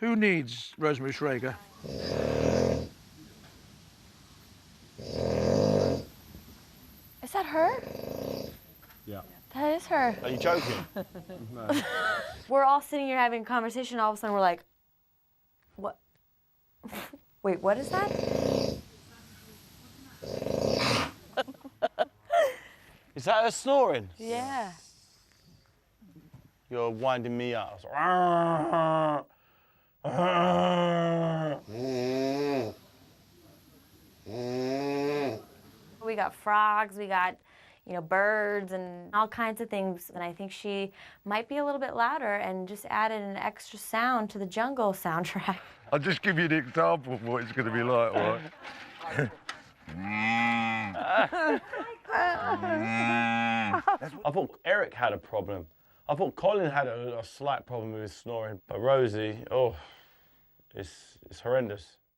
Who needs Rosemary Shrager? Is that her? Yeah. That is her. Are you joking? No. We're all sitting here having a conversation, all of a sudden we're like, what? Wait, what is that? Is that her snoring? Yeah. You're winding me up. We got frogs, we got, you know, birds and all kinds of things. And I think she might be a little bit louder and just added an extra sound to the jungle soundtrack. I'll just give you an example of what it's going to be like, all right? I thought Eric had a problem. I thought Colin had a slight problem with his snoring. But Rosie, oh, it's horrendous.